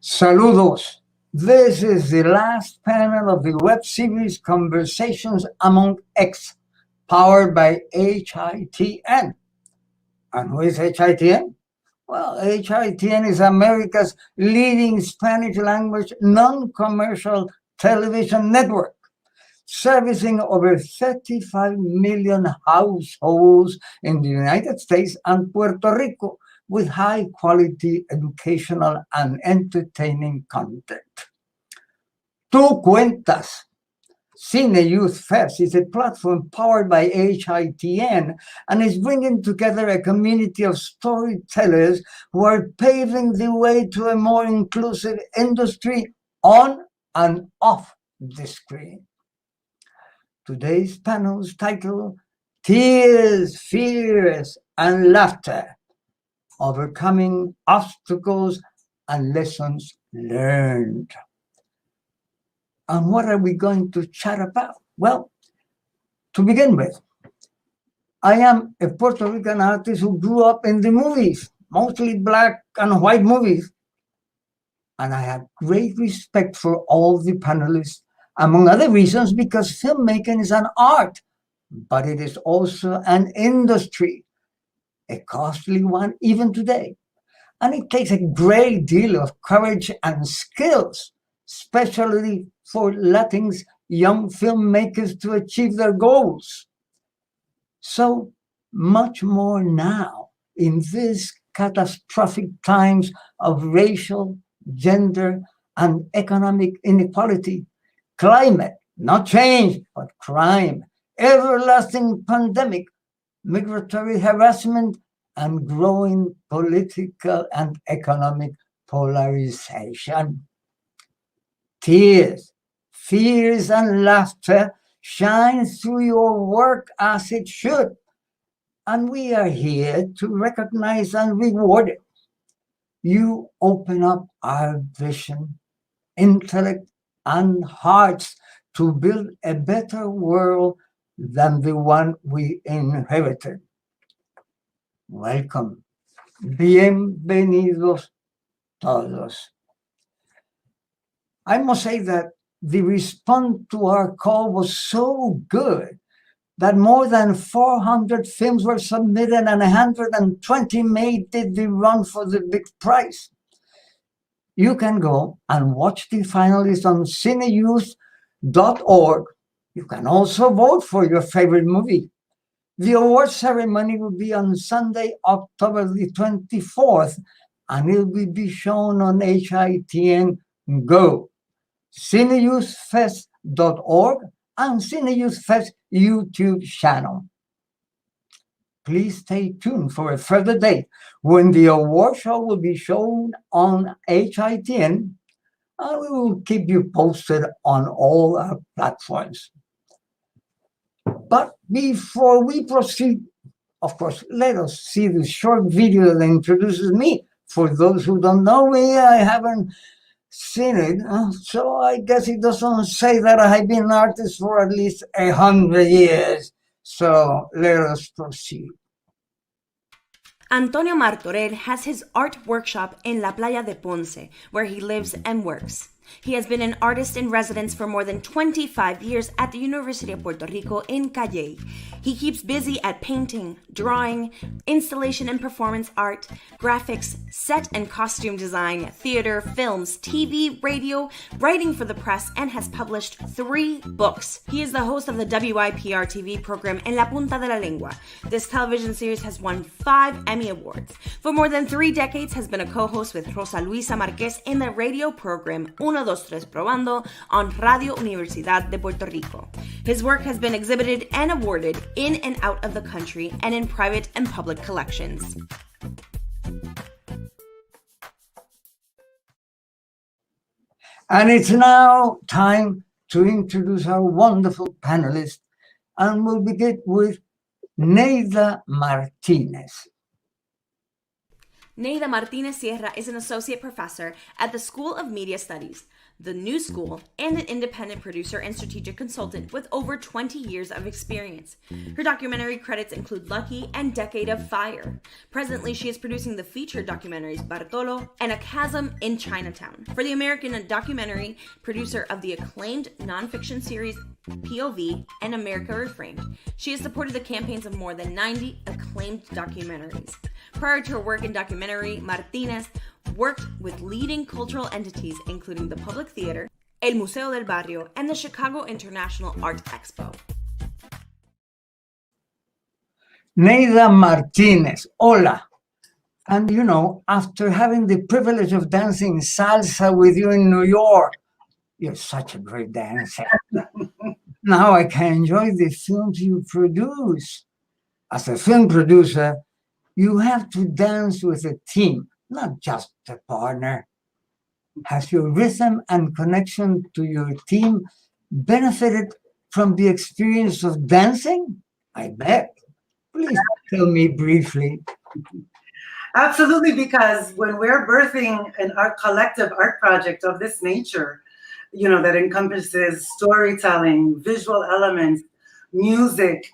Saludos. This is the last panel of the web series Conversations Among X, powered by HITN. And who is HITN? Well, HITN is America's leading Spanish language non-commercial television network, servicing over 35 million households in the United States and Puerto Rico with high-quality educational and entertaining content. Tu Cuentas. Cine Youth Fest is a platform powered by HITN and is bringing together a community of storytellers who are paving the way to a more inclusive industry on and off the screen. Today's panel's title, Tears, Fears, and Laughter, Overcoming Obstacles and Lessons Learned. And what are we going to chat about? Well, to begin with, I am a Puerto Rican artist who grew up in the movies, mostly black and white movies. And I have great respect for all the panelists, among other reasons, because filmmaking is an art, but it is also an industry, a costly one even today. And it takes a great deal of courage and skills, especially for Latinx young filmmakers to achieve their goals. So much more now in these catastrophic times of racial, gender, and economic inequality, climate, not change, but crime, everlasting pandemic, migratory harassment, and growing political and economic polarization. Tears, fears, and laughter shine through your work as it should. And we are here to recognize and reward it. You open up our vision, intellect, and hearts to build a better world than the one we inherited. Welcome. Bienvenidos todos. I must say that the response to our call was so good that more than 400 films were submitted and 120 made the run for the big prize. You can go and watch the finalists on cineyouth.org. You can also vote for your favorite movie. The award ceremony will be on Sunday, October the 24th, and it will be shown on HITN Go, cineyouthfest.org, and Cine Youth Fest YouTube channel. Please stay tuned for a further date when the award show will be shown on HITN, and we will keep you posted on all our platforms. But before we proceed, of course, let us see the short video that introduces me. For those who don't know me, I haven't seen it, so I guess it doesn't say that I have been an artist for at least 100 years. So let us proceed. Antonio Martorell has his art workshop in La Playa de Ponce, where he lives and works. He has been an artist in residence for more than 25 years at the University of Puerto Rico in Calley. He keeps busy at painting, drawing, installation and performance art, graphics, set and costume design, theater, films, TV, radio, writing for the press, and has published 3 books. He is the host of the WIPR TV program En la Punta de la Lengua. This television series has won 5 Emmy Awards. For more than 3 decades, has been a co-host with Rosa Luisa Marquez in the radio program 1, 2, 3 Probando on Radio Universidad de Puerto Rico. His work has been exhibited and awarded in and out of the country and in private and public collections. And it's now time to introduce our wonderful panelists, and we'll begin with Neida Martinez. Neida Martinez Sierra is an associate professor at the School of Media Studies, the New School, and an independent producer and strategic consultant with over 20 years of experience. Her documentary credits include Lucky and Decade of Fire. Presently, she is producing the feature documentaries Bartolo and A Chasm in Chinatown. For the American documentary producer of the acclaimed nonfiction series POV and America Reframed, she has supported the campaigns of more than 90 acclaimed documentaries. Prior to her work in documentary, Martinez worked with leading cultural entities including the Public Theater, El Museo del Barrio, and the Chicago International Art Expo. Neida Martinez, hola. And you know, after having the privilege of dancing salsa with you in New York, you're such a great dancer. Now I can enjoy the films you produce. As a film producer, you have to dance with a team, not just a partner. Has your rhythm and connection to your team benefited from the experience of dancing? I bet. Please tell me briefly. Absolutely, because when we're birthing an art collective art project of this nature, you know, that encompasses storytelling, visual elements, music,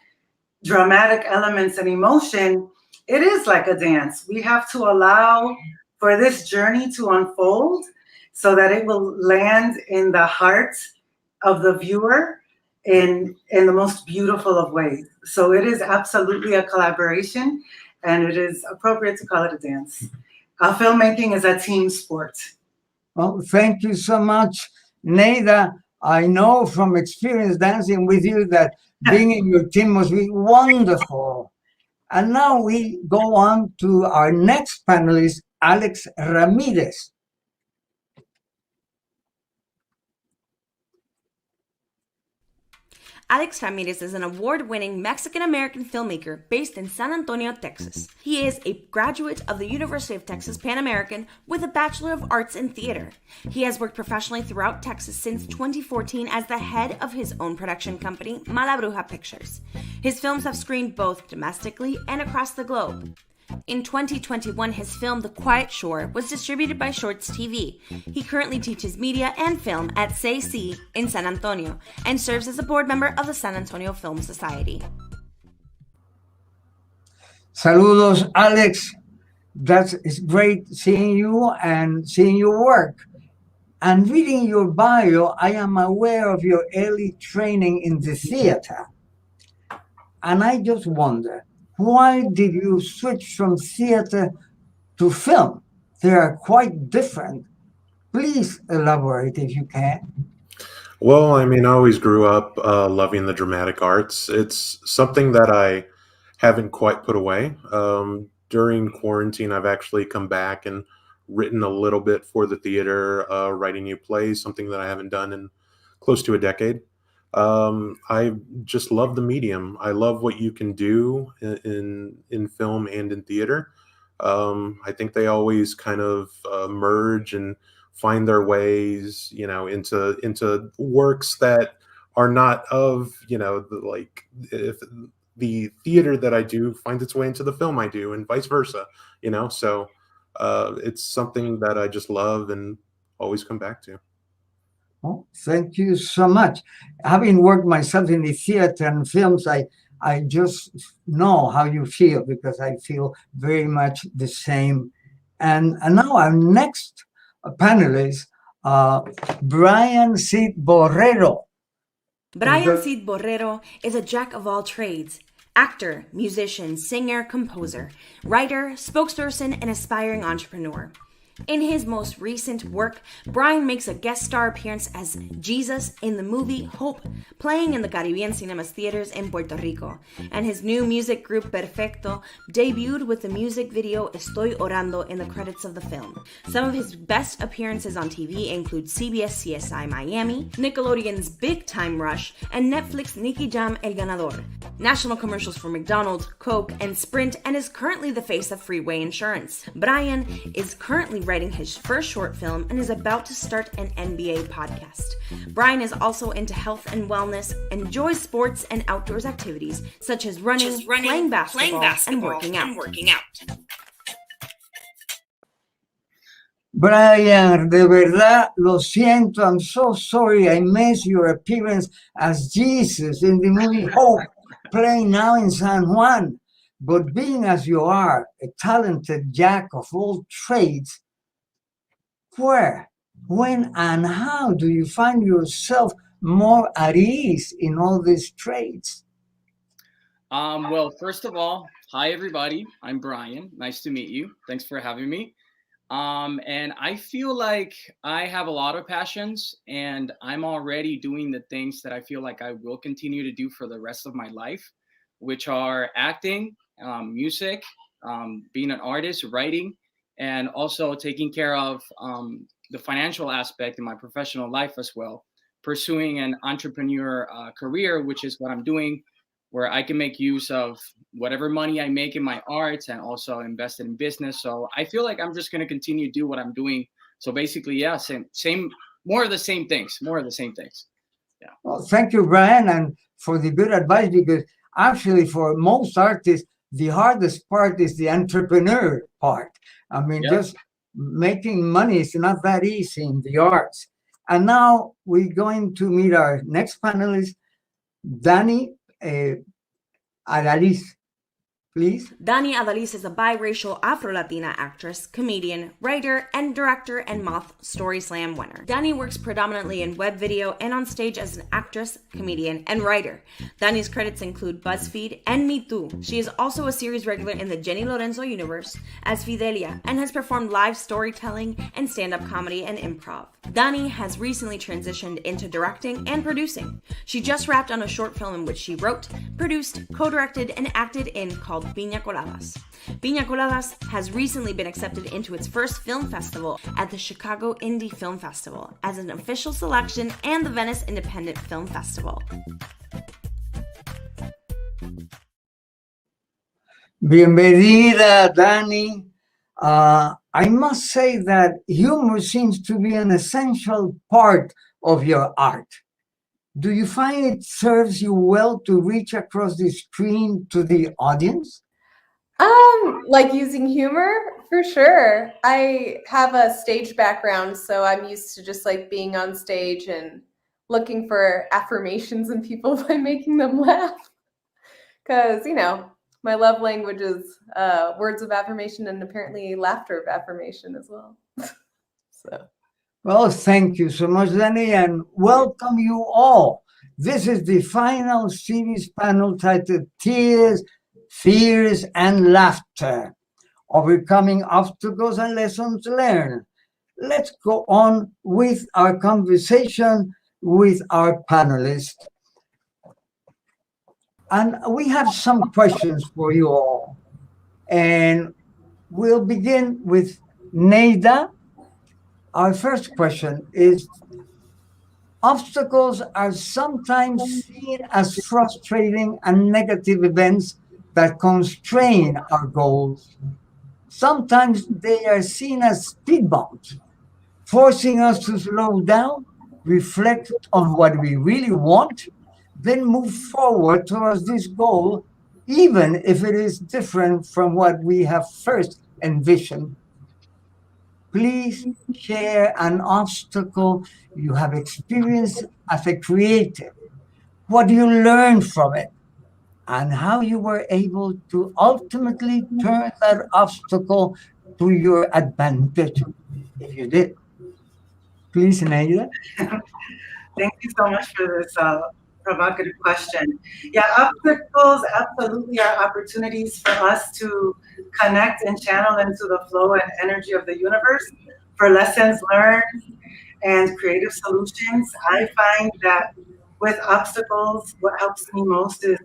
dramatic elements, and emotion, it is like a dance. We have to allow for this journey to unfold so that it will land in the heart of the viewer in the most beautiful of ways. So it is absolutely a collaboration, and it is appropriate to call it a dance. Filmmaking is a team sport. Well, thank you so much, Neida. I know from experience dancing with you that being in your team must be wonderful. And now we go on to our next panelist, Alex Ramirez. Alex Ramirez is an award-winning Mexican-American filmmaker based in San Antonio, Texas. He is a graduate of the University of Texas Pan American with a Bachelor of Arts in Theater. He has worked professionally throughout Texas since 2014 as the head of his own production company, Mala Bruja Pictures. His films have screened both domestically and across the globe. In 2021, his film The Quiet Shore was distributed by Shorts TV. He currently teaches media and film at CC in San Antonio and serves as a board member of the San Antonio Film Society. Saludos, Alex. It's great seeing you and seeing your work. And reading your bio, I am aware of your early training in the theater. And I just wonder, why did you switch from theater to film? They are quite different. Please elaborate if you can. Well, I mean, I always grew up loving the dramatic arts. It's something that I haven't quite put away. During quarantine, I've actually come back and written a little bit for the theater, writing new plays, something that I haven't done in close to a decade. I just love the medium. I love what you can do in film and in theater. I think they always kind of merge and find their ways, you know, into works that are not of, you know, if the theater that I do finds its way into the film I do, and vice versa, you know. So it's something that I just love and always come back to. Oh, thank you so much. Having worked myself in the theater and films, I just know how you feel, because I feel very much the same. And now our next panelist, Brian Cid Borrero. Brian Cid Borrero is a jack of all trades. Actor, musician, singer, composer, writer, spokesperson, and aspiring entrepreneur. In his most recent work, Brian makes a guest star appearance as Jesus in the movie Hope, playing in the Caribbean Cinemas theaters in Puerto Rico, and his new music group Perfecto debuted with the music video Estoy Orando in the credits of the film. Some of his best appearances on TV include CBS CSI Miami, Nickelodeon's Big Time Rush, and Netflix Nicky Jam El Ganador, national commercials for McDonald's, Coke, and Sprint, and is currently the face of Freeway Insurance. Brian is currently writing his first short film and is about to start an NBA podcast. Brian is also into health and wellness, enjoys sports and outdoors activities such as running, playing basketball, and working out. Brian, de verdad, lo siento. I'm so sorry I missed your appearance as Jesus in the movie Hope, playing now in San Juan. But being as you are, a talented jack of all trades, where, when, and how do you find yourself more at ease in all these trades? Well, first of all, hi everybody. I'm Brian. Nice to meet you. Thanks for having me. And I feel like I have a lot of passions, and I'm already doing the things that I feel like I will continue to do for the rest of my life, which are acting, music, being an artist, writing, and also taking care of the financial aspect in my professional life as well. Pursuing an entrepreneur career, which is what I'm doing, where I can make use of whatever money I make in my arts and also invest it in business. So I feel like I'm just going to continue to do what I'm doing. So basically, yeah, same, more of the same things, more of the same things. Yeah. Well, thank you, Brian, and for the good advice, because actually for most artists, the hardest part is the entrepreneur part. I mean, Yep. just making money is not that easy in the arts. And now we're going to meet our next panelist, Danny Adaliz, please. Dani Adaliz is a biracial Afro-Latina actress, comedian, writer, and director and Moth Story Slam winner. Dani works predominantly in web video and on stage as an actress, comedian, and writer. Dani's credits include BuzzFeed and Me Too. She is also a series regular in the Jenny Lorenzo universe as Fidelia and has performed live storytelling and stand-up comedy and improv. Dani has recently transitioned into directing and producing. She just wrapped on a short film in which she wrote, produced, co-directed, and acted in called Piña Coladas. Piña Coladas has recently been accepted into its first film festival at the Chicago Indie Film Festival as an official selection and the Venice Independent Film Festival. Bienvenida, Dani. I must say that humor seems to be an essential part of your art. Do you find it serves you well to reach across the screen to the audience? Like using humor, for sure. I have a stage background, so I'm used to just like being on stage and looking for affirmations in people by making them laugh. Because, you know, my love language is words of affirmation and apparently laughter of affirmation as well. So. Well, thank you so much, Danny, and welcome you all. This is the final series panel titled Tears, Fears, and Laughter, Overcoming Obstacles and Lessons Learned. Let's go on with our conversation with our panelists. And we have some questions for you all. And we'll begin with Neida. Our first question is, obstacles are sometimes seen as frustrating and negative events that constrain our goals. Sometimes they are seen as speed bumps, forcing us to slow down, reflect on what we really want, then move forward towards this goal, even if it is different from what we have first envisioned. Please share an obstacle you have experienced as a creative. What you learned from it, and how you were able to ultimately turn that obstacle to your advantage, if you did. Please, Neida. Thank you so much for this provocative question. Yeah, obstacles absolutely are opportunities for us to connect and channel into the flow and energy of the universe for lessons learned and creative solutions. I find that with obstacles, what helps me most is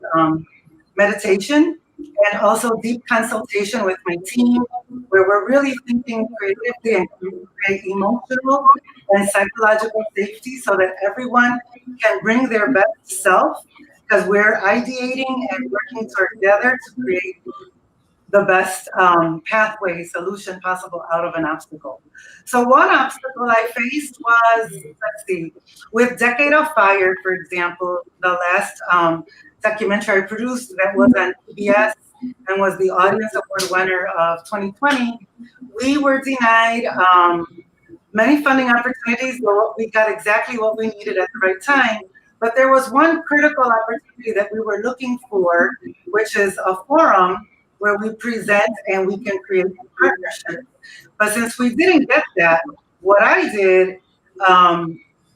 meditation and also deep consultation with my team, where we're really thinking creatively and create emotional and psychological safety so that everyone can bring their best self, because we're ideating and working together to create the best pathway solution possible out of an obstacle. So one obstacle I faced was, let's see, with Decade of Fire, for example, the last documentary I produced that was on PBS and was the Audience Award winner of 2020, we were denied many funding opportunities. So we got exactly what we needed at the right time. But there was one critical opportunity that we were looking for, which is a forum where we present and we can create partnerships. But since we didn't get that, what I did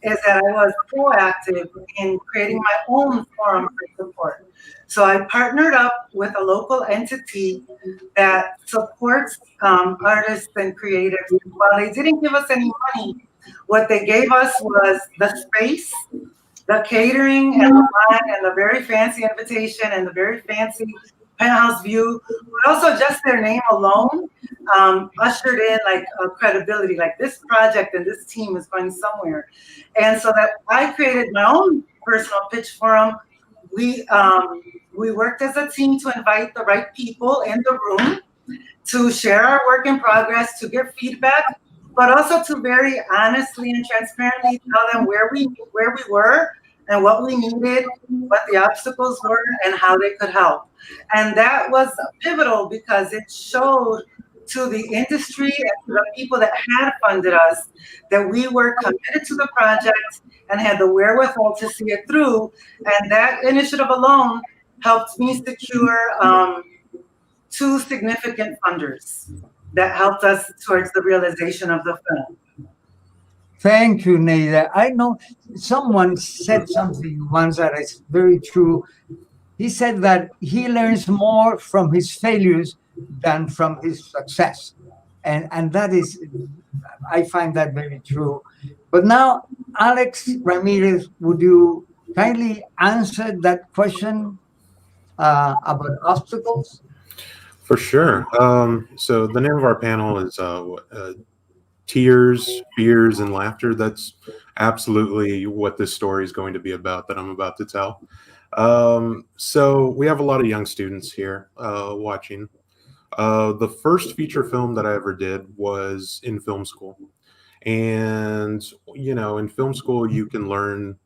is that I was proactive in creating my own forum for support. So I partnered up with a local entity that supports artists and creatives. While they didn't give us any money, what they gave us was the space, the catering, and the wine, and the very fancy invitation, and the very fancy penthouse view, but also just their name alone ushered in like a credibility, like this project and this team is going somewhere. And so that I created my own personal pitch forum. We worked as a team to invite the right people in the room to share our work in progress, to give feedback, but also to very honestly and transparently tell them where we were and what we needed, what the obstacles were, and how they could help. And that was pivotal because it showed to the industry and to the people that had funded us that we were committed to the project and had the wherewithal to see it through. And that initiative alone helped me secure 2 significant funders that helped us towards the realization of the film. Thank you, Neida. I know someone said something once that is very true. He said that he learns more from his failures than from his success. And that is, I find that very true. But now, Alex Ramirez, would you kindly answer that question about obstacles? For sure. So the name of our panel is Tears, Fears, and Laughter. That's absolutely what this story is going to be about that I'm about to tell. So we have a lot of young students here watching. The first feature film that I ever did was in film school. And, you know, in film school, you can learn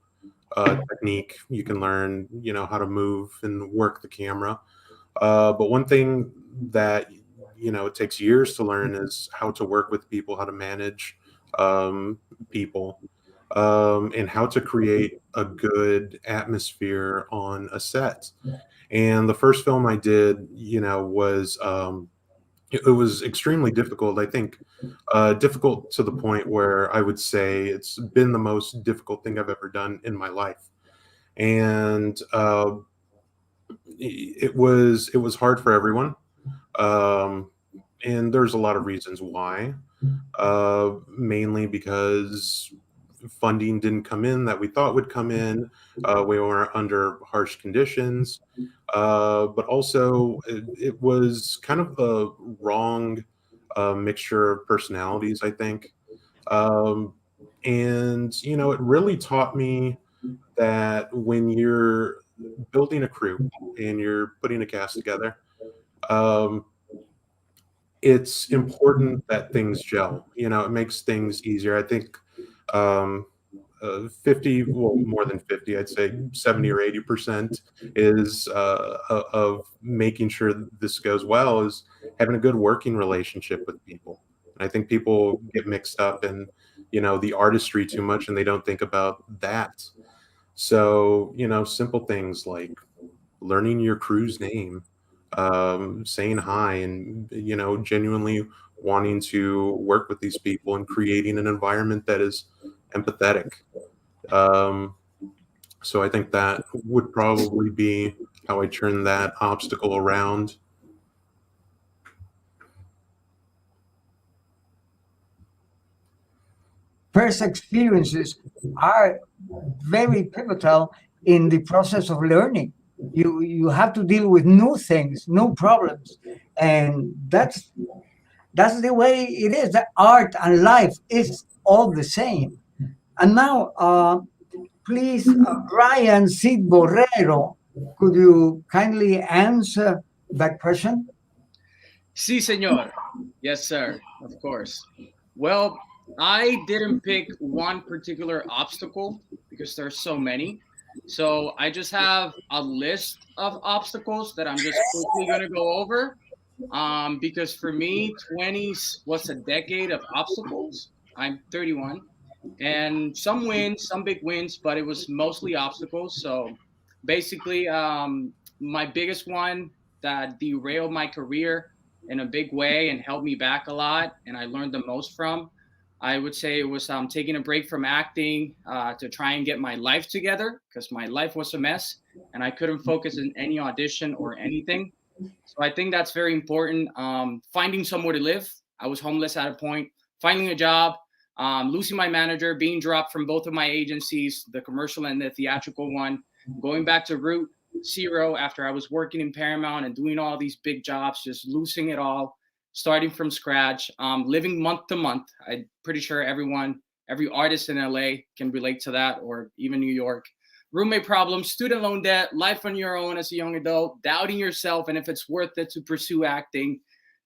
technique, you can learn, you know, how to move and work the camera. But one thing that, you know, it takes years to learn is how to work with people, how to manage people, and how to create a good atmosphere on a set. And the first film I did, you know, was it was extremely difficult. I think difficult to the point where I would say it's been the most difficult thing I've ever done in my life. And it was hard for everyone. And there's a lot of reasons why, mainly because funding didn't come in that we thought would come in. We were under harsh conditions, but also it was kind of the wrong mixture of personalities, I think. And, you know, it really taught me that when you're building a crew and you're putting a cast together, it's important that things gel. You know, it makes things easier. I think 50, well, more than 50, I'd say 70 or 80% is of making sure this goes well is having a good working relationship with people. And I think people get mixed up in, you know, the artistry too much and they don't think about that. So, you know, simple things like learning your crew's name, saying hi, and, you know, genuinely wanting to work with these people and creating an environment that is empathetic. So I think that would probably be how I turn that obstacle around. First experiences are very pivotal in the process of learning. You have to deal with new things, new problems, and that's the way it is. That art and life is all the same. And now, please, Brian Cid Borrero, could you kindly answer that question? Sí, señor. Yes, sir. Of course. Well, I didn't pick one particular obstacle because there's so many. So I just have a list of obstacles that I'm just quickly going to go over. Because for me, 20s was a decade of obstacles. I'm 31, and some wins, some big wins, but it was mostly obstacles. So basically, my biggest one that derailed my career in a big way and held me back a lot, and I learned the most from, I would say it was taking a break from acting to try and get my life together, because my life was a mess and I couldn't focus in any audition or anything. So I think that's very important. Finding somewhere to live. I was homeless at a point. Finding a job, losing my manager, being dropped from both of my agencies, the commercial and the theatrical one, going back to route zero after I was working in Paramount and doing all these big jobs, just losing it all, starting from scratch, living month to month. I'm pretty sure every artist in LA can relate to that, or even New York. Roommate problems, student loan debt, life on your own as a young adult, doubting yourself and if it's worth it to pursue acting,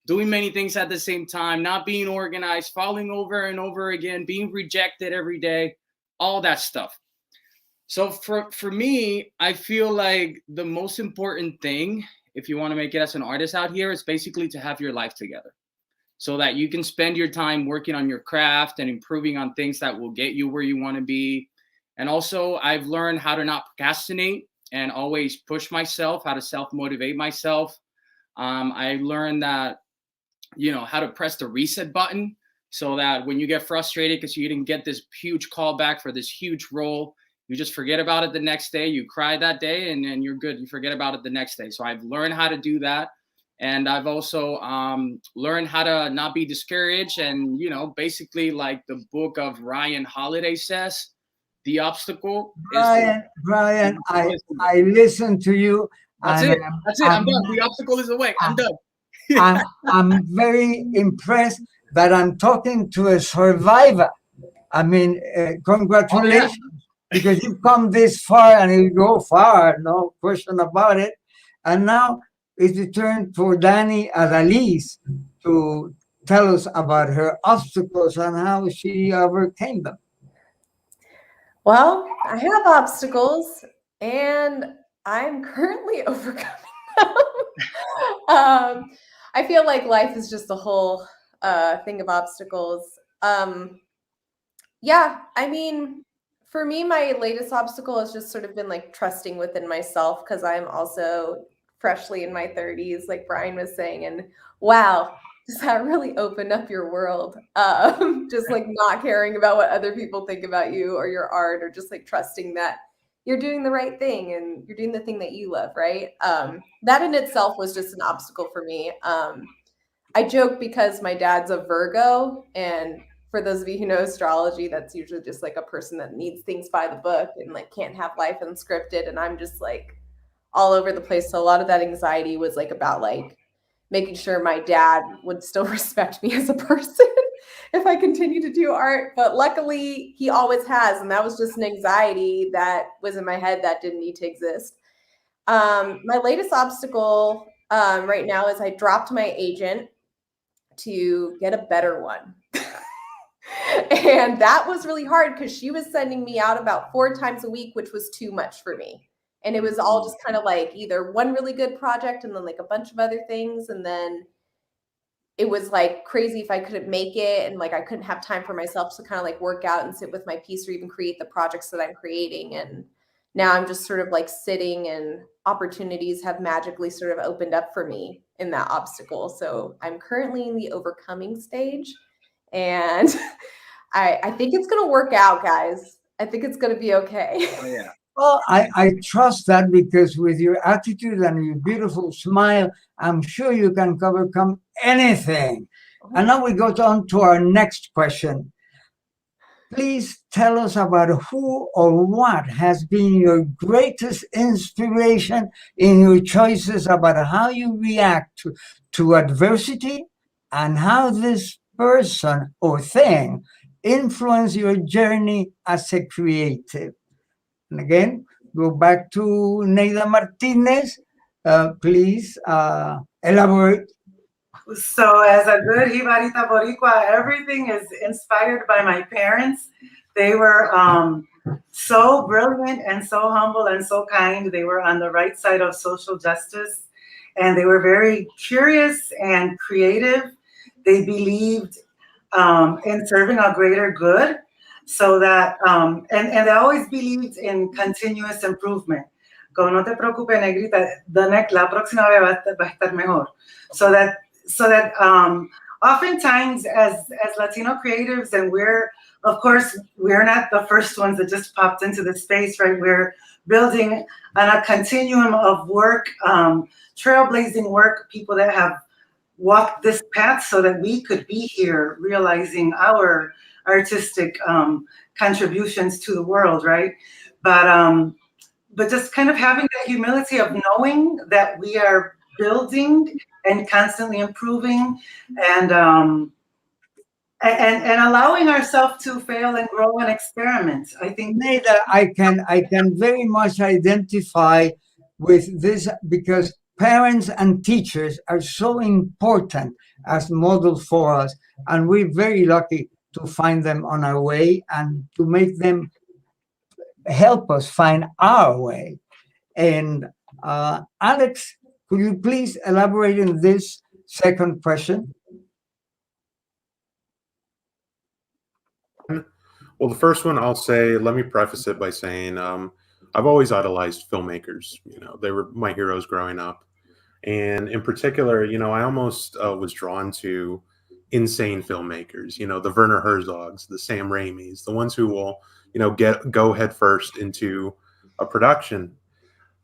doing many things at the same time, not being organized, falling over and over again, being rejected every day, all that stuff. So for me, I feel like the most important thing, if you want to make it as an artist out here, is basically to have your life together so that you can spend your time working on your craft and improving on things that will get you where you want to be. And also, I've learned how to not procrastinate and always push myself, how to self-motivate myself. I learned that, how to press the reset button so that when you get frustrated because you didn't get this huge callback for this huge role, you just forget about it the next day. You cry that day and then you're good. You forget about it the next day. So I've learned how to do that. And I've also learned how to not be discouraged. And, basically like the book of Ryan Holiday says, the obstacle Brian, I listen to you. That's it. I'm done. The obstacle is the way. I'm done. I'm very impressed that I'm talking to a survivor. I mean, congratulations, because you've come this far and you go far, no question about it. And now it's the turn for Dani Adaliz to tell us about her obstacles and how she overcame them. Well, I have obstacles and I'm currently overcoming them. I feel like life is just a whole thing of obstacles. Yeah, I mean, for me, my latest obstacle has just sort of been like trusting within myself, because I'm also freshly in my 30s, like Brian was saying, and wow, does that really open up your world? Just like not caring about what other people think about you or your art, or just like trusting that you're doing the right thing and you're doing the thing that you love, right? That in itself was just an obstacle for me. I joke because my dad's a Virgo, and for those of you who know astrology, that's usually just like a person that needs things by the book and like can't have life unscripted. And I'm just like all over the place. So a lot of that anxiety was like about like making sure my dad would still respect me as a person if I continue to do art. But luckily he always has. And that was just an anxiety that was in my head that didn't need to exist. My latest obstacle right now is I dropped my agent to get a better one. And that was really hard because she was sending me out about 4 times a week, which was too much for me. And it was all just kind of like either one really good project and then like a bunch of other things. And then it was like crazy if I couldn't make it, and like I couldn't have time for myself to kind of like work out and sit with my piece or even create the projects that I'm creating. And now I'm just sort of like sitting, and opportunities have magically sort of opened up for me in that obstacle. So I'm currently in the overcoming stage, and I think it's going to work out, guys. I think it's going to be okay. Oh, yeah. Well, I trust that, because with your attitude and your beautiful smile, I'm sure you can overcome anything. And now we go on to our next question. Please tell us about who or what has been your greatest inspiration in your choices about how you react to adversity, and how this person or thing influence your journey as a creative. And again, go back to Neida Martinez. Please elaborate. So as a good Jibarita Boricua, everything is inspired by my parents. They were so brilliant and so humble and so kind. They were on the right side of social justice, and they were very curious and creative. They believed in serving a greater good, so that and I always believed in continuous improvement. Como no te preocupes, negrita, la próxima vez va a estar mejor. So that oftentimes as Latino creatives, and of course we're not the first ones that just popped into the space, right? We're building on a continuum of work, trailblazing work, people that have walked this path so that we could be here realizing our artistic contributions to the world, right? But just kind of having the humility of knowing that we are building and constantly improving, and allowing ourselves to fail and grow and experiment. I think Neda, I can very much identify with this, because parents and teachers are so important as models for us, and we're very lucky to find them on our way and to make them help us find our way. And Alex, could you please elaborate on this second question? Well, the first one, I'll say, let me preface it by saying I've always idolized filmmakers. They were my heroes growing up. And in particular, I almost was drawn to insane filmmakers, the Werner Herzogs, the Sam Raimis, the ones who will, go head first into a production.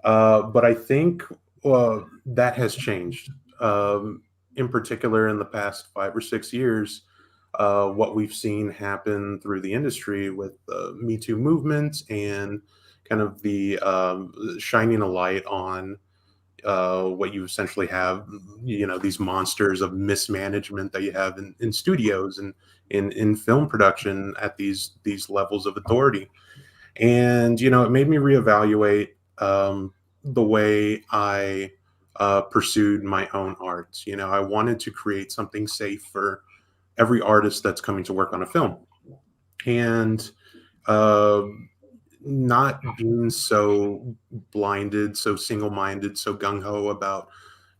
But I think that has changed. In particular, in the past 5 or 6 years, what we've seen happen through the industry with the Me Too movement and kind of the shining a light on what you essentially have, these monsters of mismanagement that you have in studios and in film production at these levels of authority. And, it made me reevaluate the way I pursued my own art. I wanted to create something safe for every artist that's coming to work on a film, and not being so blinded, so single-minded, so gung-ho about,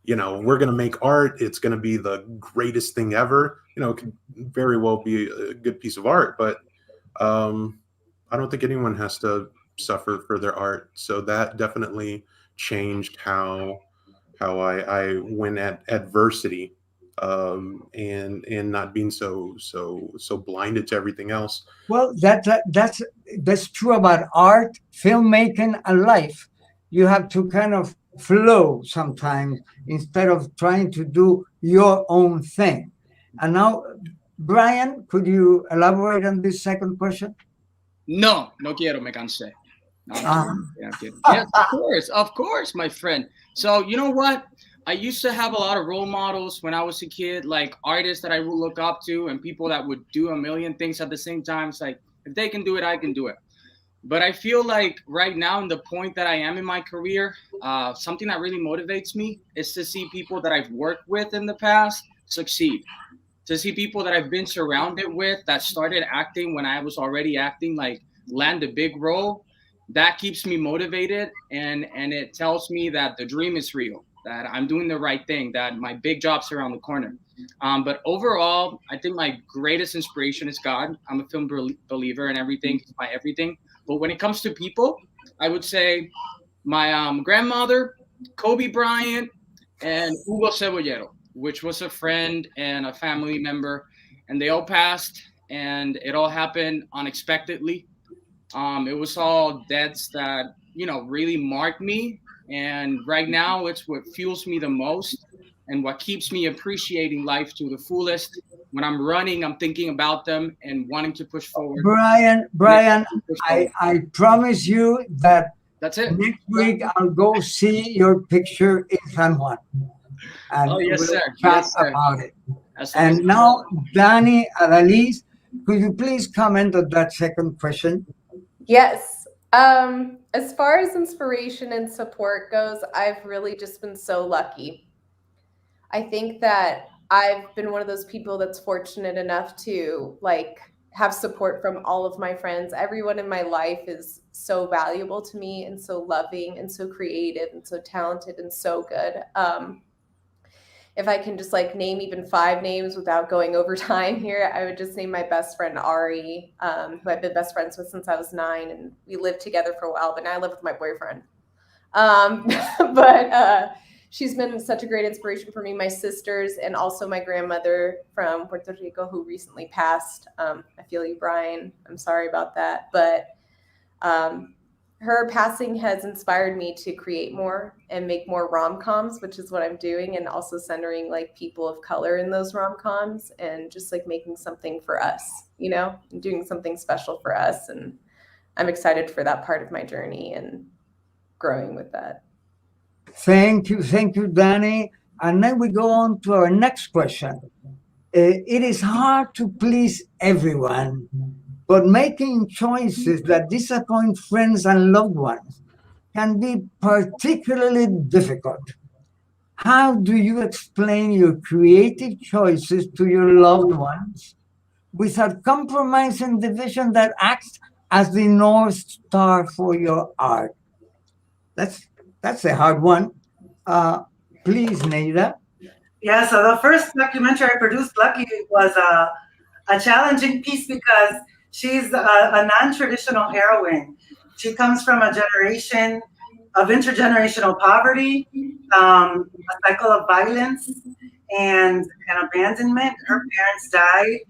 we're going to make art, it's going to be the greatest thing ever. It could very well be a good piece of art, but I don't think anyone has to suffer for their art. So that definitely changed how I went at adversity, and not being so blinded to everything else. Well, that's true about art, filmmaking, and life. You have to kind of flow sometimes instead of trying to do your own thing. And now, Brian, could you elaborate on this second question? No quiero, me cansé. No, I'm kidding. Yes, of course, my friend. So you know what? I used to have a lot of role models when I was a kid, like artists that I would look up to and people that would do a million things at the same time. It's like, if they can do it, I can do it. But I feel like right now, in the point that I am in my career, something that really motivates me is to see people that I've worked with in the past succeed. To see people that I've been surrounded with that started acting when I was already acting, like land a big role. That keeps me motivated, and it tells me that the dream is real, that I'm doing the right thing, that my big job's around the corner. But overall, I think my greatest inspiration is God. I'm a film believer, and everything is my everything. But when it comes to people, I would say my grandmother, Kobe Bryant, and Hugo Cebollero, which was a friend and a family member, and they all passed, and it all happened unexpectedly. It was all deaths that, really marked me. And right now, it's what fuels me the most and what keeps me appreciating life to the fullest. When I'm running, I'm thinking about them and wanting to push forward. Brian, I promise you that that's it. Next week, I'll go see your picture in San Juan. And yes, we'll sir. chat Yes, sir. about it. And now, Danny Adalise, could you please comment on that second question? Yes. As far as inspiration and support goes, I've really just been so lucky. I think that I've been one of those people that's fortunate enough to have support from all of my friends. Everyone in my life is so valuable to me and so loving and so creative and so talented and so good. if I can just like name even 5 names without going over time here, I would just name my best friend Ari, who I've been best friends with since I was 9, and we lived together for a while, but now I live with my boyfriend. But she's been such a great inspiration for me, my sisters, and also my grandmother from Puerto Rico who recently passed. I feel you, Brian. I'm sorry about that. But her passing has inspired me to create more and make more rom-coms, which is what I'm doing, and also centering like people of color in those rom-coms and just like making something for us, you know, and doing something special for us. And I'm excited for that part of my journey and growing with that. Thank you, Danny. And then we go on to our next question. It is hard to please everyone, but making choices that disappoint friends and loved ones can be particularly difficult. How do you explain your creative choices to your loved ones without compromising the vision that acts as the North Star for your art? That's a hard one. Please, Neida. Yeah, so the first documentary I produced, Lucky, was a challenging piece because she's a non-traditional heroine. She comes from a generation of intergenerational poverty, a cycle of violence and abandonment. Her parents died.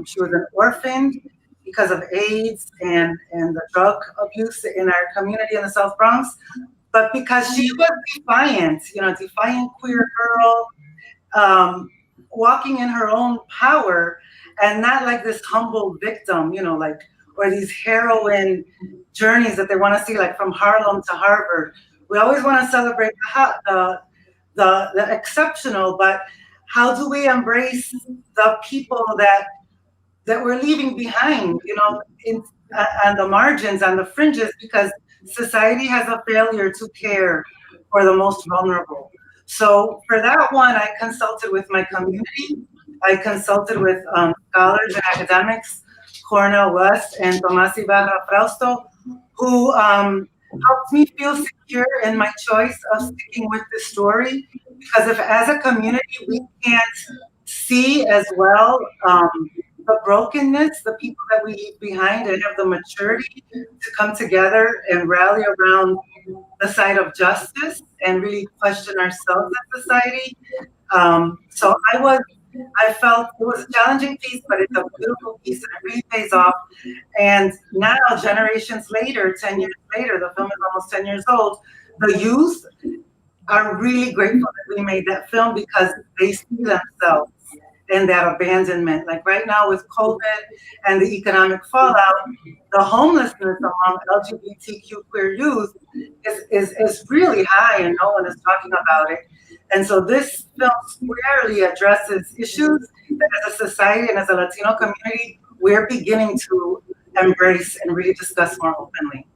She was an orphan because of AIDS and the drug abuse in our community in the South Bronx. But because she was defiant, defiant queer girl, walking in her own power and not like this humble victim, or these heroine journeys that they want to see, like from Harlem to Harvard. We always want to celebrate the exceptional, but how do we embrace the people that we're leaving behind, on the margins, on the fringes, because society has a failure to care for the most vulnerable. So for that one, I consulted with my community. I consulted with scholars and academics, Cornel West and Tomás Ibarra Frausto, who helped me feel secure in my choice of sticking with the story. Because if as a community we can't see as well the brokenness, the people that we leave behind, and have the maturity to come together and rally around the side of justice and really question ourselves as society. So I felt it was a challenging piece, but it's a beautiful piece and it really pays off. And now, generations later, 10 years later, the film is almost 10 years old, the youth are really grateful that we made that film because they see themselves in that abandonment. Like right now with COVID and the economic fallout, the homelessness among LGBTQ queer youth is really high and no one is talking about it. And so this film squarely addresses issues that as a society and as a Latino community, we're beginning to embrace and really discuss more openly.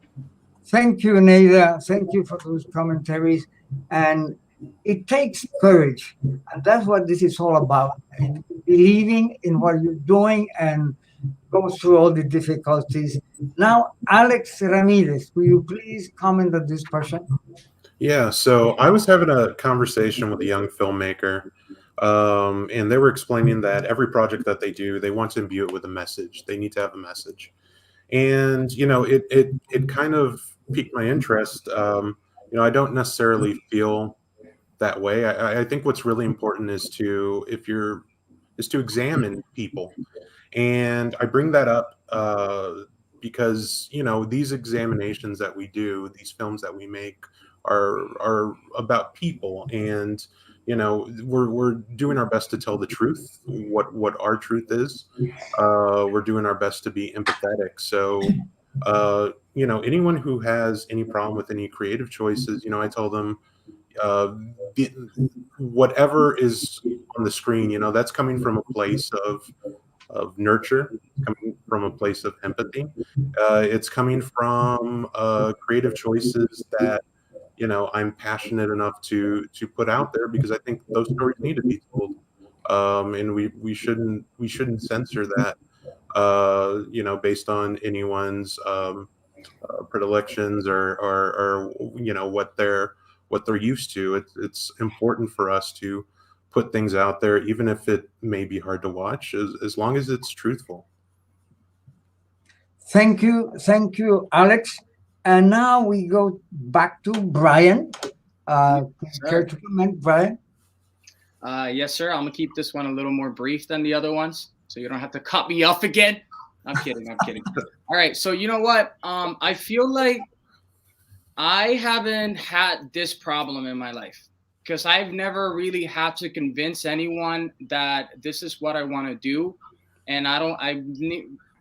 Thank you, Neida. Thank you for those commentaries. And it takes courage. And that's what this is all about. Believing in what you're doing and go through all the difficulties. Now, Alex Ramirez, will you please comment on this question? Yeah, so I was having a conversation with a young filmmaker, and they were explaining that every project that they do, they want to imbue it with a message. They need to have a message. And, it kind of piqued my interest. I don't necessarily feel that way. I think what's really important is to examine people. And I bring that up because, these examinations that we do, these films that we make are about people. And, we're doing our best to tell the truth, what our truth is. We're doing our best to be empathetic. So, anyone who has any problem with any creative choices, I tell them, whatever is on the screen, that's coming from a place of nurture, coming from a place of empathy. It's coming from creative choices that I'm passionate enough to put out there because I think those stories need to be told, and we shouldn't censor that, based on anyone's predilections or what they're used to. It's important for us to put things out there, even if it may be hard to watch, as long as it's truthful. Thank you, Alex. And now we go back to Brian. Care to comment, Brian? Yes, sir. I'm gonna keep this one a little more brief than the other ones, so you don't have to cut me off again. I'm kidding. All right. So you know what? I feel like I haven't had this problem in my life because I've never really had to convince anyone that this is what I want to do, and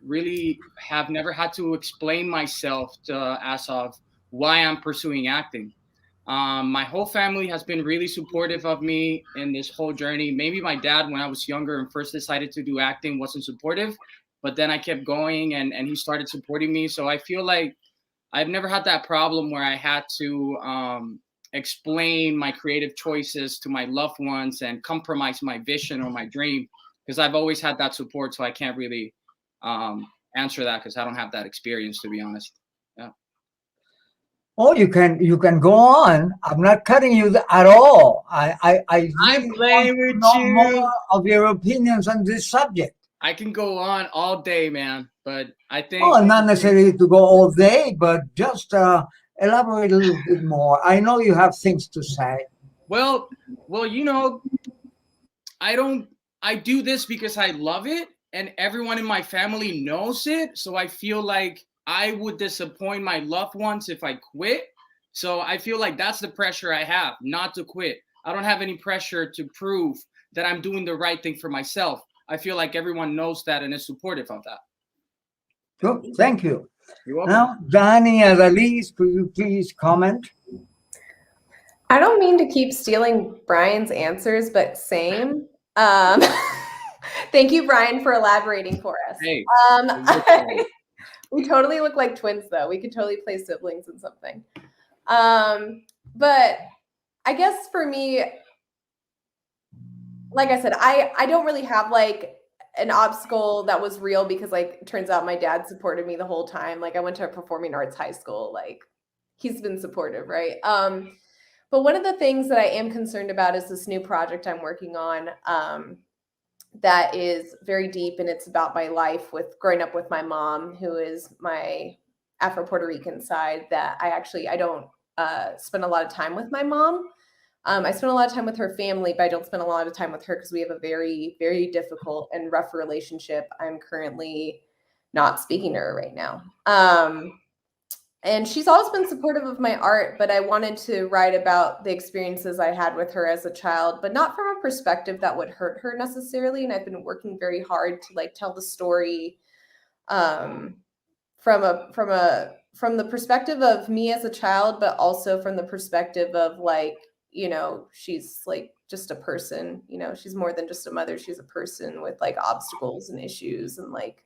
really have never had to explain myself as of why I'm pursuing acting. My whole family has been really supportive of me in this whole journey. Maybe my dad, when I was younger and first decided to do acting, wasn't supportive, but then I kept going and he started supporting me. So I feel like I've never had that problem where I had to explain my creative choices to my loved ones and compromise my vision or my dream, because I've always had that support. So I can't really answer that because I don't have that experience, to be honest. Oh, you can go on. I'm not cutting you at all. I I'm really playing want to with know you. more of your opinions on this subject. I can go on all day, man, but I think. Oh, not necessarily to go all day, but just elaborate a little bit more. I know you have things to say. Well, you know, I do this because I love it and everyone in my family knows it. So I feel like I would disappoint my loved ones if I quit. So I feel like that's the pressure I have, not to quit. I don't have any pressure to prove that I'm doing the right thing for myself. I feel like everyone knows that and is supportive of that. Good. Thank you. You're welcome. Now, Dani Adaliz, could you please comment? I don't mean to keep stealing Brian's answers, but same. Thank you, Brian, for elaborating for us. Hey, we totally look like twins, though. We could totally play siblings in something. But I guess for me, like I said, I don't really have like an obstacle that was real because like it turns out my dad supported me the whole time. Like I went to a performing arts high school. Like he's been supportive, right? But one of the things that I am concerned about is this new project I'm working on that is very deep, and it's about my life with growing up with my mom, who is my Afro-Puerto Rican side, that I don't spend a lot of time with my mom. I spend a lot of time with her family, but I don't spend a lot of time with her because we have a very, very difficult and rough relationship. I'm currently not speaking to her right now. And she's always been supportive of my art, but I wanted to write about the experiences I had with her as a child, but not from a perspective that would hurt her necessarily. And I've been working very hard to like tell the story from the perspective of me as a child, but also from the perspective of like, you know, she's like just a person, you know, she's more than just a mother. She's a person with like obstacles and issues and like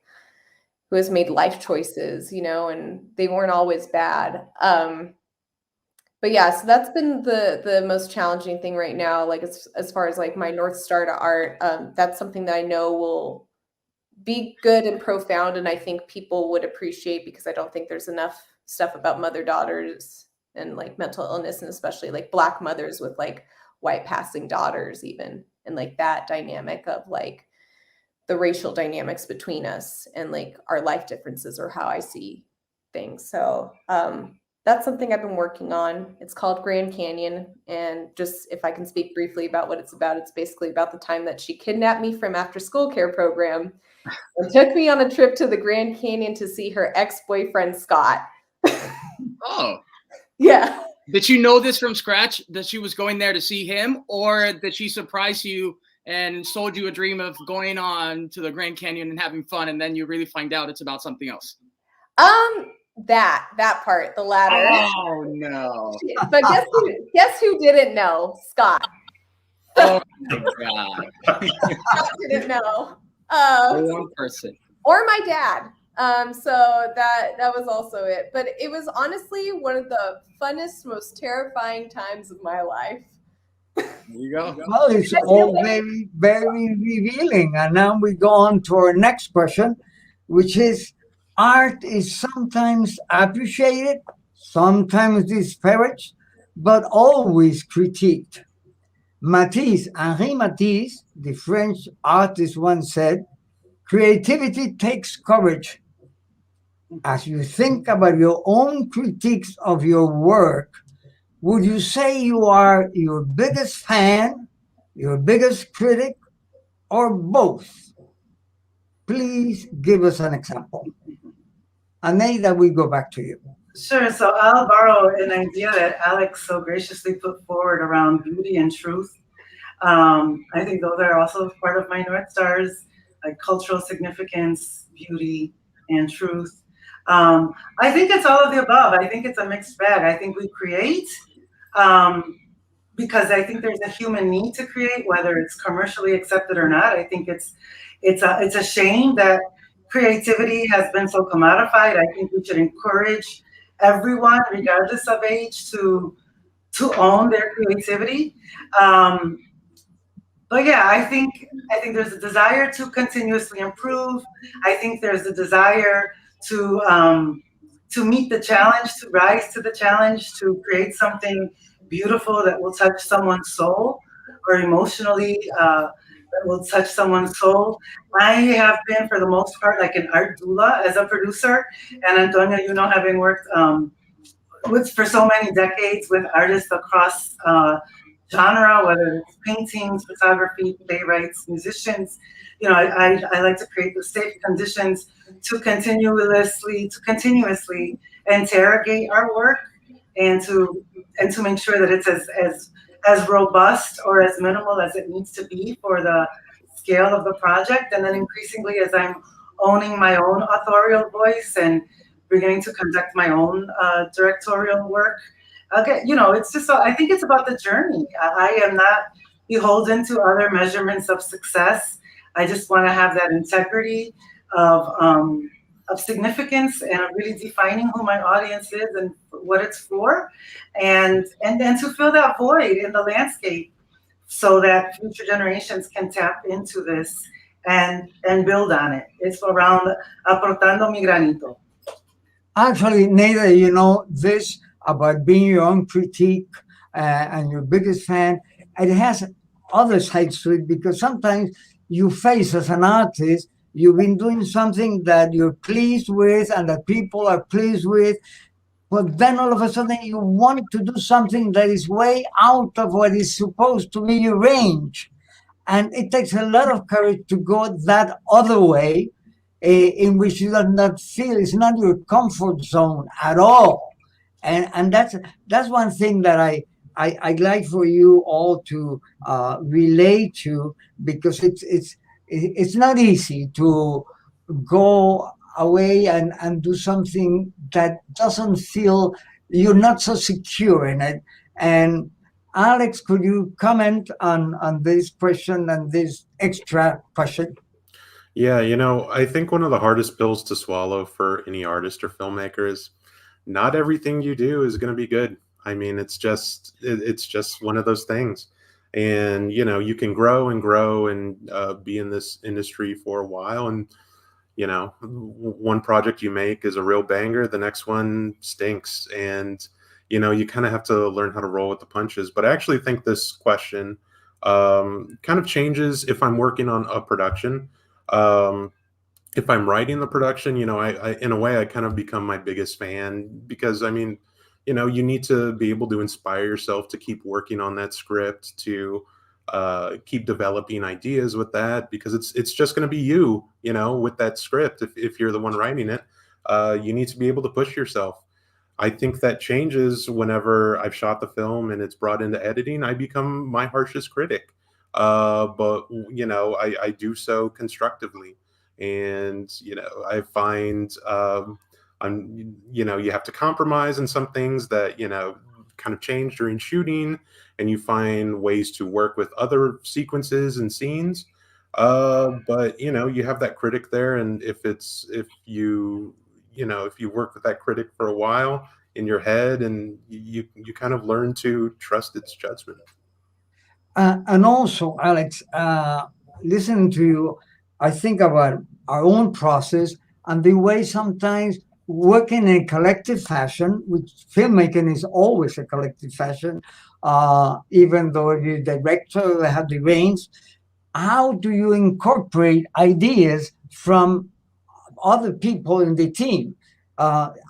who has made life choices, you know, and they weren't always bad. But yeah, so that's been the most challenging thing right now. Like as far as like my North Star to art, that's something that I know will be good and profound. And I think people would appreciate because I don't think there's enough stuff about mother-daughters and like mental illness, and especially like Black mothers with like white passing daughters even, and like that dynamic of like the racial dynamics between us and like our life differences or how I see things. So that's something I've been working on. It's called Grand Canyon. And just if I can speak briefly about what it's basically about the time that she kidnapped me from after school care program and took me on a trip to the Grand Canyon to see her ex-boyfriend, Scott. Oh. Yeah. Did you know this from scratch that she was going there to see him, or did she surprise you and sold you a dream of going on to the Grand Canyon and having fun, and then you really find out it's about something else? That part, the latter. Oh no! But guess who didn't know? Scott. Oh my god! Scott didn't know. One person. Or my dad. So that was also it. But it was honestly one of the funnest, most terrifying times of my life. There you go. Well, it's all very, very revealing. And now we go on to our next question, which is, art is sometimes appreciated, sometimes disparaged, but always critiqued. Matisse, Henri Matisse, the French artist, once said, creativity takes courage. As you think about your own critiques of your work, would you say you are your biggest fan, your biggest critic, or both? Please give us an example. Aneda, we go back to you. Sure. So I'll borrow an idea that Alex so graciously put forward around beauty and truth. I think those are also part of my North Stars, like cultural significance, beauty, and truth. I think it's all of the above. I think it's a mixed bag. I think we create because I think there's a human need to create, whether it's commercially accepted or not. I think it's a shame that creativity has been so commodified. I think we should encourage everyone, regardless of age, to own their creativity. But yeah, I think there's a desire to continuously improve. I think there's a desire to meet the challenge, to rise to the challenge, to create something beautiful that will touch someone's soul, or emotionally that will touch someone's soul. I have been, for the most part, like an art doula as a producer, and Antonia, you know, having worked for so many decades with artists across genre, whether it's paintings, photography, playwrights, musicians. You know, I like to create the safe conditions to continuously interrogate our work, and to make sure that it's as robust or as minimal as it needs to be for the scale of the project. And then increasingly, as I'm owning my own authorial voice and beginning to conduct my own directorial work, okay, you know, it's just, I think it's about the journey. I am not beholden to other measurements of success. I just want to have that integrity of significance, and of really defining who my audience is and what it's for, and then to fill that void in the landscape so that future generations can tap into this and build on it. It's around aportando mi granito. Actually, Neda, you know, this about being your own critique and your biggest fan, it has other sides to it, because sometimes you face, as an artist, you've been doing something that you're pleased with and that people are pleased with, but then all of a sudden you want to do something that is way out of what is supposed to be your range. And it takes a lot of courage to go that other way, in which you do not feel it's not your comfort zone at all. And that's one thing that I'd like for you all to relate to, because it's not easy to go away and do something that doesn't feel you're not so secure in it. And Alex, could you comment on this question and this extra question? Yeah, you know, I think one of the hardest pills to swallow for any artist or filmmaker is not everything you do is going to be good. I mean, it's just one of those things. And, you know, you can grow and grow and be in this industry for a while. And, you know, one project you make is a real banger. The next one stinks. And, you know, you kind of have to learn how to roll with the punches. But I actually think this question kind of changes if I'm working on a production. If I'm writing the production, you know, I in a way, I kind of become my biggest fan, because, I mean, you know, you need to be able to inspire yourself to keep working on that script, to keep developing ideas with that, because it's just going to be you know, with that script. If you're the one writing it, you need to be able to push yourself. I think that changes whenever I've shot the film and it's brought into editing. I become my harshest critic, but you know, I do so constructively. And you know, I find you know, you have to compromise in some things that, you know, kind of change during shooting, and you find ways to work with other sequences and scenes. But you know, you have that critic there, and if you work with that critic for a while in your head, and you kind of learn to trust its judgment. And also, Alex, listening to you, I think about our own process and the way sometimes working in a collective fashion, which filmmaking is always a collective fashion, even though you director have the reins, how do you incorporate ideas from other people in the team,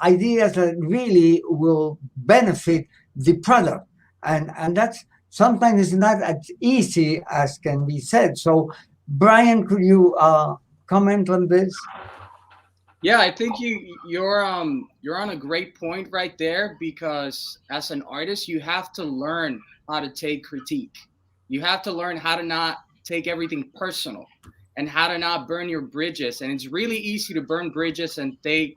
ideas that really will benefit the product, and that's sometimes it's not as easy as can be said. So, Brian, could you comment on this? Yeah, I think you're on a great point right there, because as an artist you have to learn how to take critique. You have to learn how to not take everything personal and how to not burn your bridges. And it's really easy to burn bridges and take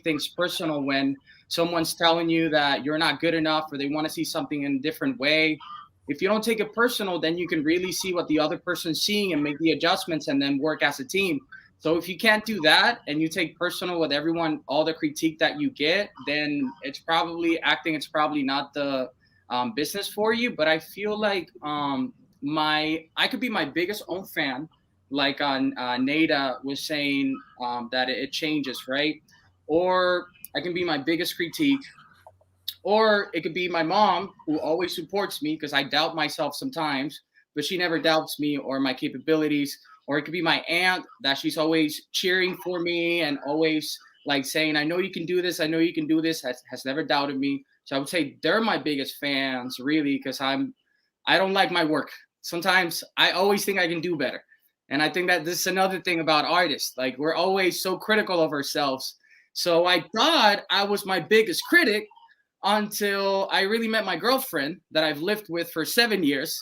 things personal when someone's telling you that you're not good enough or they want to see something in a different way. If you don't take it personal, then you can really see what the other person's seeing and make the adjustments and then work as a team. So if you can't do that and you take personal with everyone, all the critique that you get, then it's probably acting. It's probably not the business for you. But I feel like I could be my biggest own fan, like Nada was saying, that it changes, right? Or I can be my biggest critique, or it could be my mom, who always supports me because I doubt myself sometimes, but she never doubts me or my capabilities. Or it could be my aunt, that she's always cheering for me and always like saying, I know you can do this. I know you can do this. Has never doubted me. So I would say they're my biggest fans, really, because I don't like my work. Sometimes I always think I can do better. And I think that this is another thing about artists. Like, we're always so critical of ourselves. So I thought I was my biggest critic until I really met my girlfriend that I've lived with for 7 years.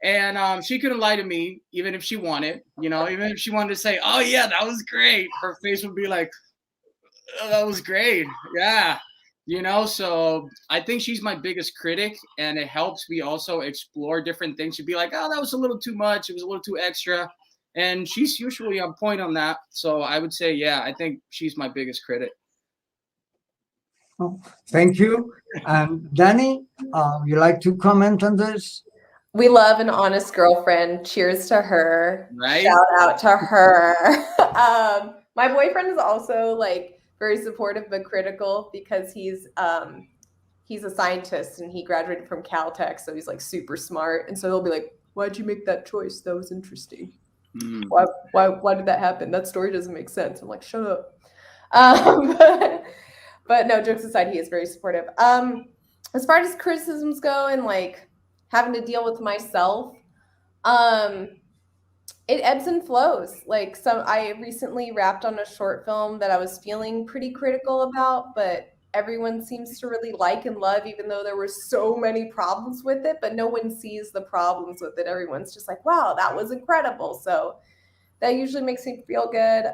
And she couldn't lie to me, even if she wanted, even if she wanted to say, oh yeah, that was great. Her face would be like, oh, that was great. Yeah. So I think she's my biggest critic, and it helps me also explore different things. She'd be like, oh, that was a little too much. It was a little too extra. And she's usually on point on that. So I would say, yeah, I think she's my biggest critic. Oh, thank you. Danny, you like to comment on this? We love an honest girlfriend. Cheers to her. Right? Shout out to her. My boyfriend is also like very supportive but critical, because he's a scientist and he graduated from Caltech, so he's like super smart. And so he'll be like, "Why'd you make that choice? That was interesting. Why did that happen? That story doesn't make sense." I'm like, "Shut up." But no, jokes aside, he is very supportive. As far as criticisms go and like having to deal with myself, it ebbs and flows. Like, I recently wrapped on a short film that I was feeling pretty critical about, but everyone seems to really like and love, even though there were so many problems with it, but no one sees the problems with it. Everyone's just like, wow, that was incredible. So that usually makes me feel good.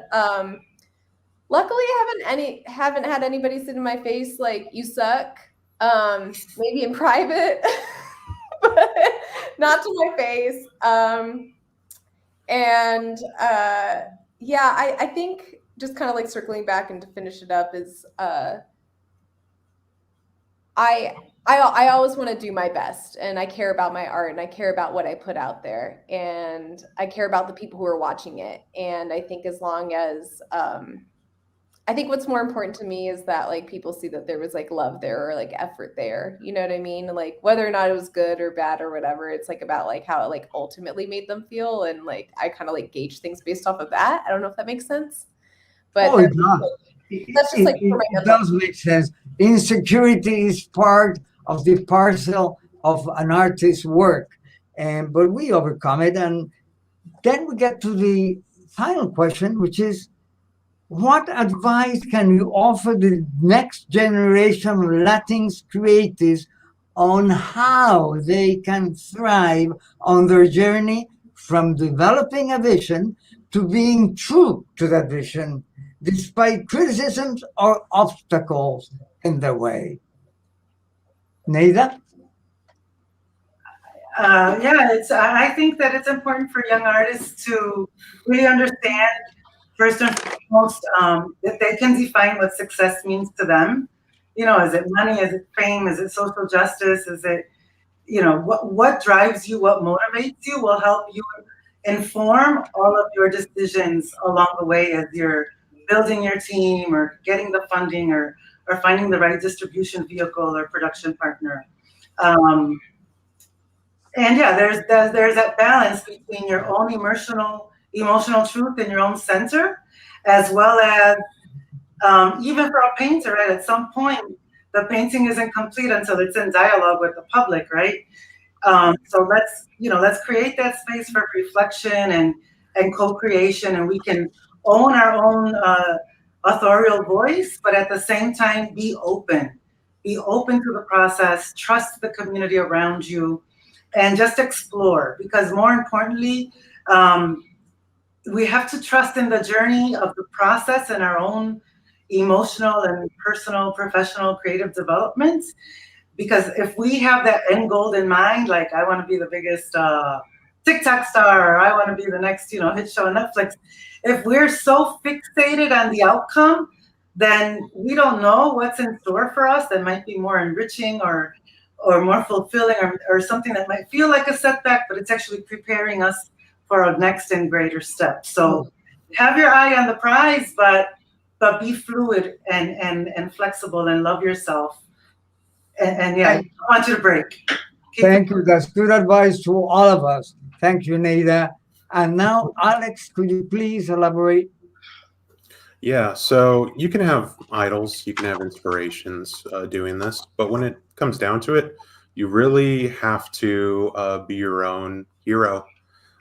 Luckily, I haven't had anybody sit in my face like, you suck. Maybe in private, but not to my face. Yeah, I think just kind of like circling back and to finish it up is I always want to do my best, and I care about my art, and I care about what I put out there, and I care about the people who are watching it. And I think as long as I think what's more important to me is that like people see that there was like love there or like effort there. You know what I mean? Like, whether or not it was good or bad or whatever, it's like about like how it like ultimately made them feel, and like I kind of like gauge things based off of that. I don't know if that makes sense, but it does. That's just like for my it does make sense. Insecurity is part of the parcel of an artist's work, but we overcome it. And then we get to the final question, which is, what advice can you offer the next generation of Latinx creatives on how they can thrive on their journey from developing a vision to being true to that vision, despite criticisms or obstacles in their way? Nada? I think that it's important for young artists to really understand, first and foremost, that they can define what success means to them. Is it money? Is it fame? Is it social justice? Is it, what drives you, what motivates you will help you inform all of your decisions along the way as you're building your team or getting the funding or finding the right distribution vehicle or production partner. And yeah, there's that balance between your own emotional truth in your own center, as well as even for a painter, right? At some point, the painting isn't complete until it's in dialogue with the public, right? So let's create that space for reflection and co-creation, and we can own our own authorial voice, but at the same time, be open to the process, trust the community around you, and just explore. Because more importantly, we have to trust in the journey of the process and our own emotional and personal, professional, creative development. Because if we have that end goal in mind, like I want to be the biggest TikTok star, or I want to be the next, hit show on Netflix. If we're so fixated on the outcome, then we don't know what's in store for us that might be more enriching or more fulfilling, or something that might feel like a setback, but it's actually preparing us for a next and greater step. So have your eye on the prize, but be fluid and flexible and love yourself. And yeah, I don't want you to break. Thank you. That's good advice to all of us. Thank you, Neida. And now, Alex, could you please elaborate? Yeah, so you can have idols, you can have inspirations doing this, but when it comes down to it, you really have to be your own hero.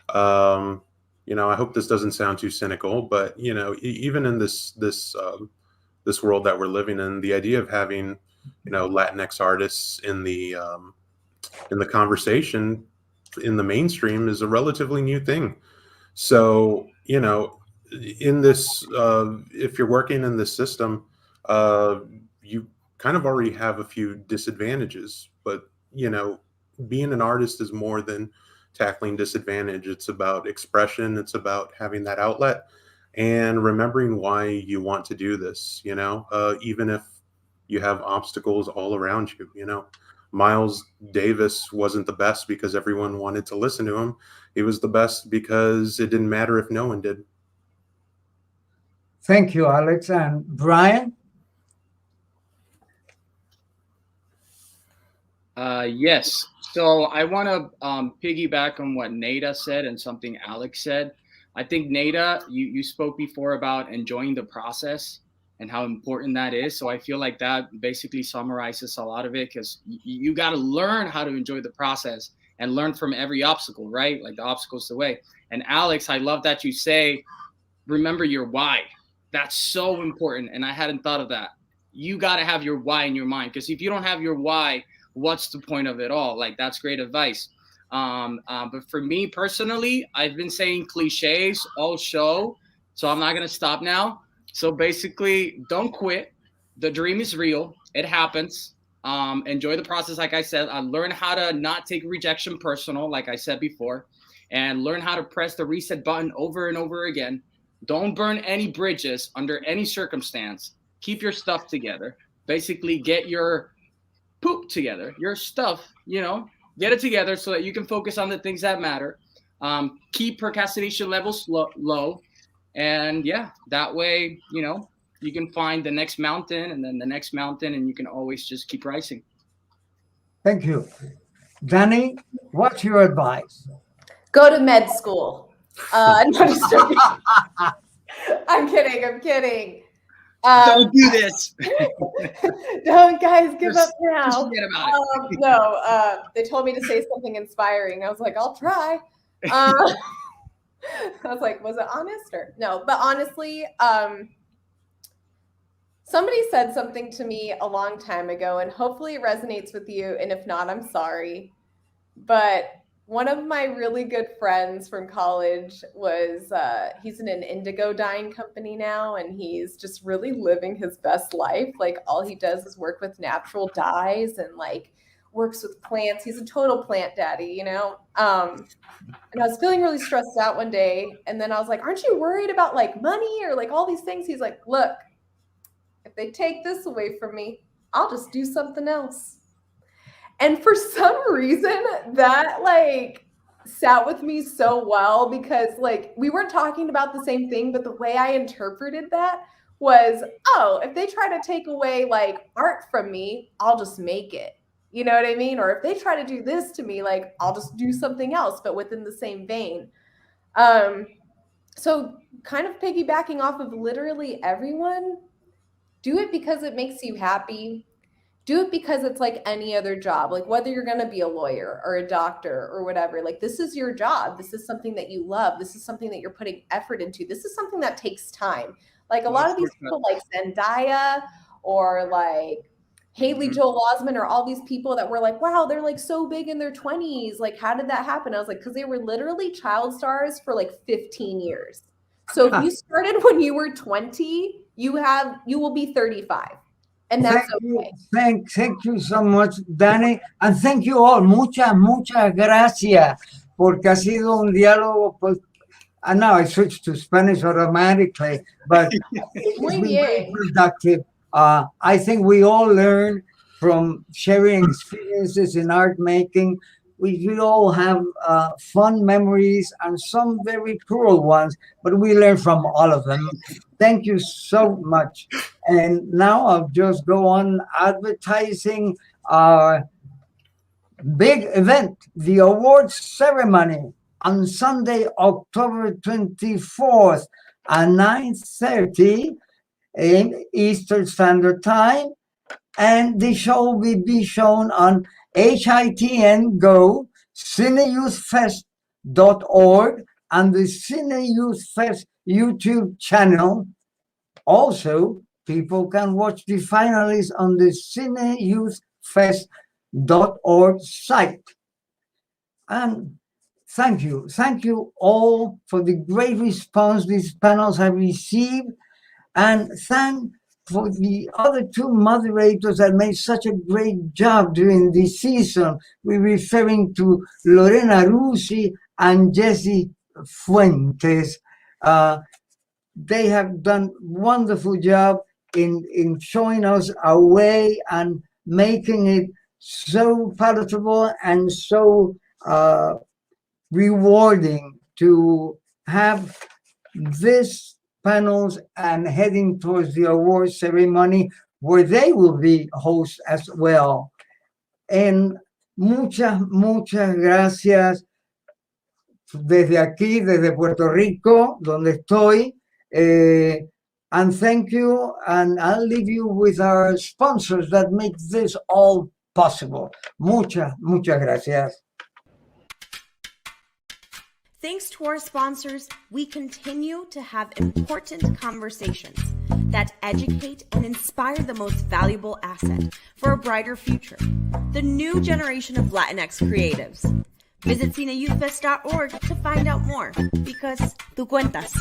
I hope this doesn't sound too cynical, but even in this world that we're living in, the idea of having Latinx artists in the conversation in the mainstream is a relatively new thing. So in this, if you're working in this system, you kind of already have a few disadvantages. But being an artist is more than tackling disadvantage. It's about expression. It's about having that outlet and remembering why you want to do this. Even if you have obstacles all around you. Miles Davis wasn't the best because everyone wanted to listen to him. He was the best because it didn't matter if no one did. Thank you, Alex. And Brian? Yes. So I want to piggyback on what Neida said and something Alex said. I think, Neida, you spoke before about enjoying the process and how important that is. So I feel like that basically summarizes a lot of it, because you got to learn how to enjoy the process and learn from every obstacle, right? Like the obstacle's the way. And Alex, I love that you say, remember your why. That's so important. And I hadn't thought of that. You got to have your why in your mind, because if you don't have your why, what's the point of it all? Like, that's great advice. But for me personally, I've been saying cliches all show, so I'm not going to stop now. So basically, don't quit. The dream is real. It happens. Enjoy the process. Like I said, I learned how to not take rejection personal, like I said before, and learn how to press the reset button over and over again. Don't burn any bridges under any circumstance. Keep your stuff together. Basically, get your poop together, your stuff, get it together so that you can focus on the things that matter. Keep procrastination levels low. And yeah, that way, you can find the next mountain and then the next mountain, and you can always just keep rising. Thank you. Danny, what's your advice? Go to med school. No, just joking. I'm kidding. Don't do this. Don't, guys, give up now. Just forget about it. No, they told me to say something inspiring. I was like, I'll try. I was like, was it honest or no? But honestly, somebody said something to me a long time ago, and hopefully it resonates with you. And if not, I'm sorry. But one of my really good friends from college was, he's in an indigo dyeing company now, and he's just really living his best life. Like, all he does is work with natural dyes and works with plants. He's a total plant daddy, And I was feeling really stressed out one day, and then I was like, aren't you worried about money or all these things? He's like, look, if they take this away from me, I'll just do something else. And for some reason that sat with me so well because like we weren't talking about the same thing, but the way I interpreted that was, oh, if they try to take away like art from me, I'll just make it. You know what I mean? Or if they try to do this to me, like I'll just do something else, but within the same vein. So kind of piggybacking off of literally everyone, do it because it makes you happy. Do it because it's like any other job, like whether you're going to be a lawyer or a doctor or whatever, like this is your job. This is something that you love. This is something that you're putting effort into. This is something that takes time. Like a lot of these people like Zendaya or like Haley Joel Osment or all these people that were like, wow, they're like so big in their 20s. Like, how did that happen? I was like, because they were literally child stars for like 15 years. So if you started when you were 20, you will be 35. And that's okay. Thank you so much, Danny. And thank you all. Muchas gracias. Porque ha sido un diálogo, pues, and now I switched to Spanish automatically, but it's been very productive. I think we all learn from sharing experiences in art making. We all have fun memories and some very cruel ones, but we learn from all of them. Thank you so much. And now I'll just go on advertising our big event, the awards ceremony on Sunday, October 24th at 9:30 in Eastern Standard Time. And the show will be shown on HITN Go, cineyouthfest.org, and the Cine Youth Fest YouTube channel. Also, people can watch the finalists on the cineyouthfest.org site. And thank you all for the great response these panels have received, and thank for the other two moderators that made such a great job during this season. We're referring to Lorena Rusi and Jessie Fuentes. They have done wonderful job in showing us our way and making it so palatable and so rewarding to have this panels and heading towards the award ceremony where they will be hosts as well. And muchas gracias desde aquí, desde Puerto Rico, donde estoy. And thank you, and I'll leave you with our sponsors that make this all possible. Muchas gracias. Thanks to our sponsors, we continue to have important conversations that educate and inspire the most valuable asset for a brighter future, the new generation of Latinx creatives. Visit cineyouthfest.org to find out more, because tú cuentas.